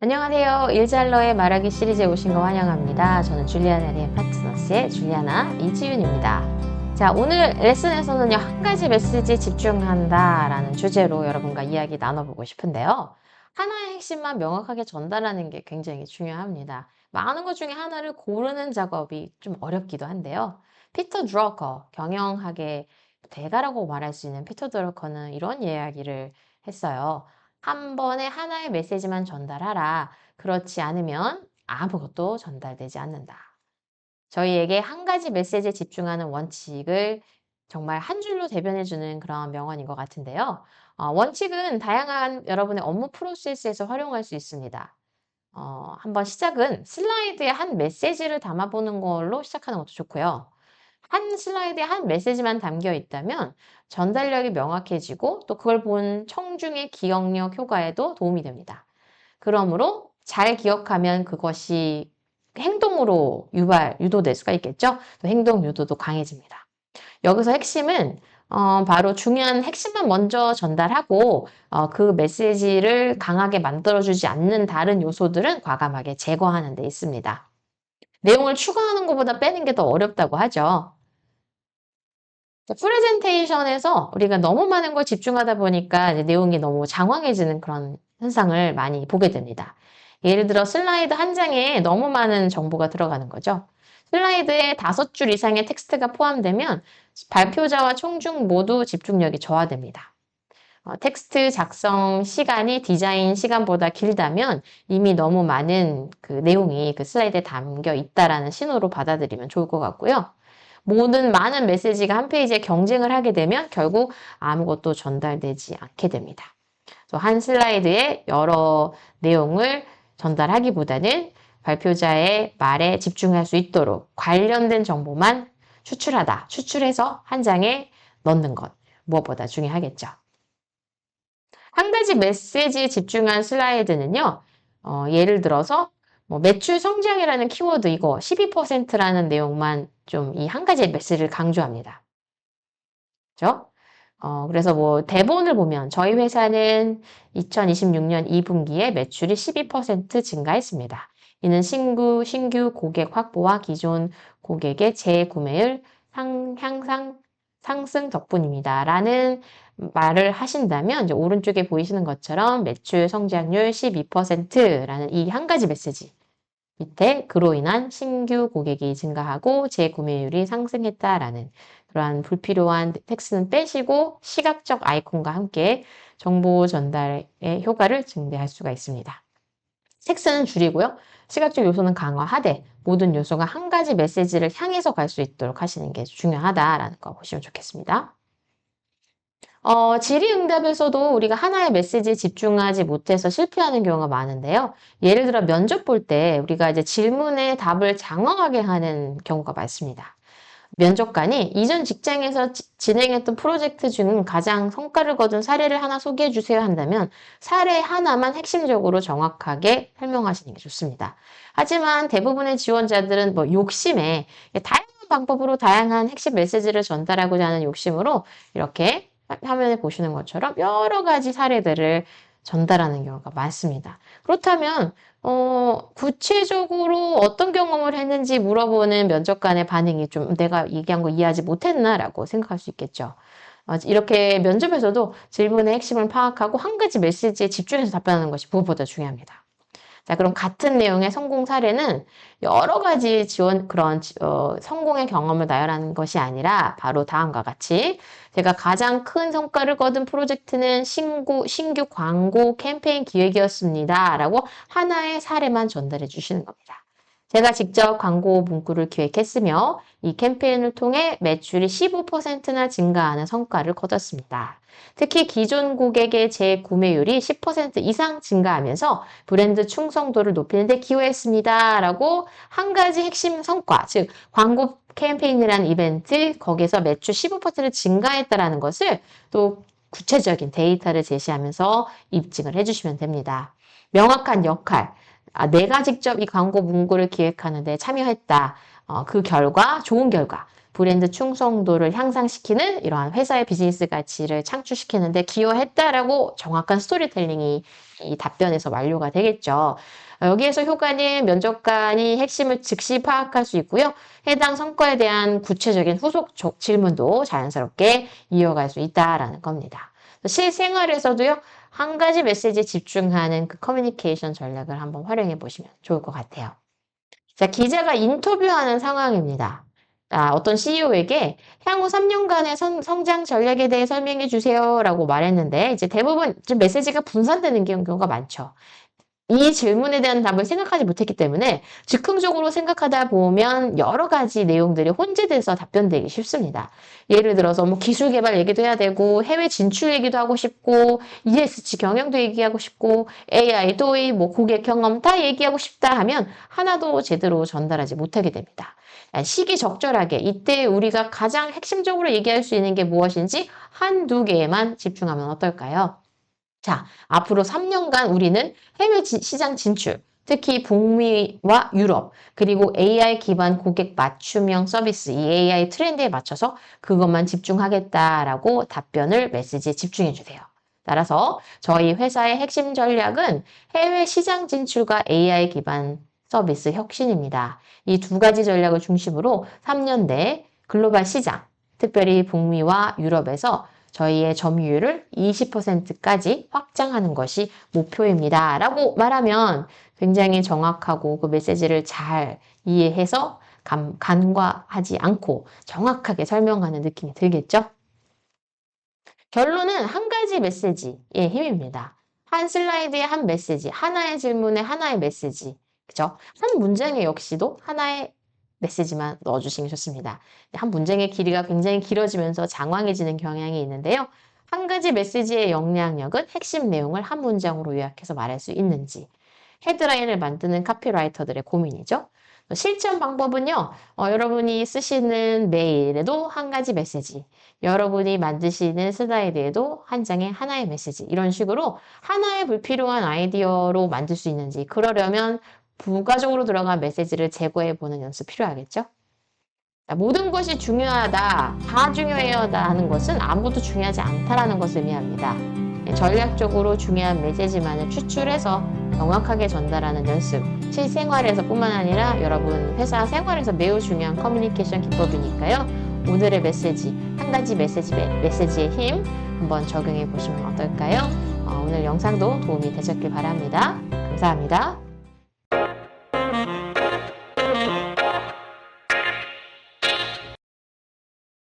안녕하세요. 일잘러의 말하기 시리즈에 오신 거 환영합니다. 저는 줄리아나 리의 파트너스의 줄리아나 이지윤입니다. 자, 오늘 레슨에서는요, 한 가지 메시지에 집중한다 라는 주제로 여러분과 이야기 나눠보고 싶은데요. 하나의 핵심만 명확하게 전달하는 게 굉장히 중요합니다. 많은 것 중에 하나를 고르는 작업이 좀 어렵기도 한데요. 피터 드러커, 경영학의 대가라고 말할 수 있는 피터 드러커는 이런 이야기를 했어요. 한 번에 하나의 메시지만 전달하라. 그렇지 않으면 아무것도 전달되지 않는다. 저희에게 한 가지 메시지에 집중하는 원칙을 정말 한 줄로 대변해주는 그런 명언인 것 같은데요. 원칙은 다양한 여러분의 업무 프로세스에서 활용할 수 있습니다. 한번 시작은 슬라이드에 한 메시지를 담아보는 걸로 시작하는 것도 좋고요. 한 슬라이드에 한 메시지만 담겨 있다면 전달력이 명확해지고 또 그걸 본 청중의 기억력 효과에도 도움이 됩니다. 그러므로 잘 기억하면 그것이 행동으로 유도될 수가 있겠죠. 또 행동 유도도 강해집니다. 여기서 핵심은 바로 중요한 핵심만 먼저 전달하고 그 메시지를 강하게 만들어주지 않는 다른 요소들은 과감하게 제거하는 데 있습니다. 내용을 추가하는 것보다 빼는 게 더 어렵다고 하죠. 프레젠테이션에서 우리가 너무 많은 걸 집중하다 보니까 이제 내용이 너무 장황해지는 그런 현상을 많이 보게 됩니다. 예를 들어 슬라이드 한 장에 너무 많은 정보가 들어가는 거죠. 슬라이드에 5줄 이상의 텍스트가 포함되면 발표자와 청중 모두 집중력이 저하됩니다. 텍스트 작성 시간이 디자인 시간보다 길다면 이미 너무 많은 그 내용이 그 슬라이드에 담겨 있다라는 신호로 받아들이면 좋을 것 같고요. 모든 많은 메시지가 한 페이지에 경쟁을 하게 되면 결국 아무것도 전달되지 않게 됩니다. 한 슬라이드에 여러 내용을 전달하기보다는 발표자의 말에 집중할 수 있도록 관련된 정보만 추출해서 한 장에 넣는 것, 무엇보다 중요하겠죠. 한 가지 메시지에 집중한 슬라이드는요, 예를 들어서 매출 성장이라는 키워드 이거 12%라는 내용만 좀 이 한 가지 메시지를 강조합니다. 그죠? 그래서 대본을 보면 저희 회사는 2026년 2분기에 매출이 12% 증가했습니다. 이는 신규 고객 확보와 기존 고객의 재구매율 상승 덕분입니다. 라는 말을 하신다면 이제 오른쪽에 보이시는 것처럼 매출 성장률 12%라는 이 한 가지 메시지 밑에 그로 인한 신규 고객이 증가하고 재구매율이 상승했다라는 그러한 불필요한 텍스트는 빼시고 시각적 아이콘과 함께 정보 전달의 효과를 증대할 수가 있습니다. 텍스트는 줄이고요. 시각적 요소는 강화하되 모든 요소가 한 가지 메시지를 향해서 갈 수 있도록 하시는 게 중요하다라는 거 보시면 좋겠습니다. 질의응답에서도 우리가 하나의 메시지에 집중하지 못해서 실패하는 경우가 많은데요. 예를 들어 면접 볼 때 우리가 이제 질문에 답을 장황하게 하는 경우가 많습니다. 면접관이 이전 직장에서 진행했던 프로젝트 중 가장 성과를 거둔 사례를 하나 소개해 주세요 한다면 사례 하나만 핵심적으로 정확하게 설명하시는 게 좋습니다. 하지만 대부분의 지원자들은 욕심에 다양한 방법으로 다양한 핵심 메시지를 전달하고자 하는 욕심으로 이렇게 화면에 보시는 것처럼 여러 가지 사례들을 전달하는 경우가 많습니다. 그렇다면 구체적으로 어떤 경험을 했는지 물어보는 면접관의 반응이 좀 내가 얘기한 거 이해하지 못했나라고 생각할 수 있겠죠. 이렇게 면접에서도 질문의 핵심을 파악하고 한 가지 메시지에 집중해서 답변하는 것이 무엇보다 중요합니다. 자, 그럼 같은 내용의 성공 사례는 여러 가지 성공의 경험을 나열하는 것이 아니라 바로 다음과 같이 제가 가장 큰 성과를 거둔 프로젝트는 신규 광고 캠페인 기획이었습니다. 라고 하나의 사례만 전달해 주시는 겁니다. 제가 직접 광고 문구를 기획했으며 이 캠페인을 통해 매출이 15%나 증가하는 성과를 거뒀습니다. 특히 기존 고객의 재구매율이 10% 이상 증가하면서 브랜드 충성도를 높이는 데 기여했습니다. 라고 한 가지 핵심 성과, 즉 광고 캠페인이라는 이벤트, 거기서 매출 15%를 증가했다는 것을 또 구체적인 데이터를 제시하면서 입증을 해주시면 됩니다. 명확한 역할, 내가 직접 이 광고 문구를 기획하는 데 참여했다. 그 결과, 좋은 결과. 브랜드 충성도를 향상시키는 이러한 회사의 비즈니스 가치를 창출시키는데 기여했다라고 정확한 스토리텔링이 이 답변에서 완료가 되겠죠. 여기에서 효과는 면접관이 핵심을 즉시 파악할 수 있고요. 해당 성과에 대한 구체적인 후속 질문도 자연스럽게 이어갈 수 있다라는 겁니다. 실생활에서도요, 한 가지 메시지에 집중하는 그 커뮤니케이션 전략을 한번 활용해 보시면 좋을 것 같아요. 자, 기자가 인터뷰하는 상황입니다. 어떤 CEO에게 향후 3년간의 성장 전략에 대해 설명해 주세요라고 말했는데, 이제 대부분 좀 메시지가 분산되는 경우가 많죠. 이 질문에 대한 답을 생각하지 못했기 때문에 즉흥적으로 생각하다 보면 여러 가지 내용들이 혼재돼서 답변되기 쉽습니다. 예를 들어서 뭐 기술 개발 얘기도 해야 되고 해외 진출 얘기도 하고 싶고 ESG 경영도 얘기하고 싶고 AI, 도의, 뭐 고객 경험 다 얘기하고 싶다 하면 하나도 제대로 전달하지 못하게 됩니다. 시기적절하게 이때 우리가 가장 핵심적으로 얘기할 수 있는 게 무엇인지 한두 개에만 집중하면 어떨까요? 자, 앞으로 3년간 우리는 해외 시장 진출, 특히 북미와 유럽, 그리고 AI 기반 고객 맞춤형 서비스, 이 AI 트렌드에 맞춰서 그것만 집중하겠다라고 답변을 메시지에 집중해 주세요. 따라서 저희 회사의 핵심 전략은 해외 시장 진출과 AI 기반 서비스 혁신입니다. 이 두 가지 전략을 중심으로 3년 내 글로벌 시장, 특별히 북미와 유럽에서 저희의 점유율을 20%까지 확장하는 것이 목표입니다. 라고 말하면 굉장히 정확하고 그 메시지를 잘 이해해서 간과하지 않고 정확하게 설명하는 느낌이 들겠죠? 결론은 한 가지 메시지의 힘입니다. 한 슬라이드에 한 메시지, 하나의 질문에 하나의 메시지. 그죠? 한 문장에 역시도 하나의 메시지만 넣어주시면 좋습니다. 한 문장의 길이가 굉장히 길어지면서 장황해지는 경향이 있는데요. 한 가지 메시지의 영향력은 핵심 내용을 한 문장으로 요약해서 말할 수 있는지. 헤드라인을 만드는 카피라이터들의 고민이죠. 실천 방법은요. 여러분이 쓰시는 메일에도 한 가지 메시지, 여러분이 만드시는 슬라이드에도 한 장에 하나의 메시지 이런 식으로 하나의 불필요한 아이디어로 만들 수 있는지 그러려면 부가적으로 들어간 메시지를 제거해보는 연습 필요하겠죠? 모든 것이 중요하다, 다 중요해야다 하는 것은 아무도 중요하지 않다라는 것을 의미합니다. 전략적으로 중요한 메시지만을 추출해서 정확하게 전달하는 연습, 실생활에서 뿐만 아니라 여러분 회사 생활에서 매우 중요한 커뮤니케이션 기법이니까요. 오늘의 메시지, 한 가지 메시지의 힘 한번 적용해 보시면 어떨까요? 오늘 영상도 도움이 되셨길 바랍니다. 감사합니다.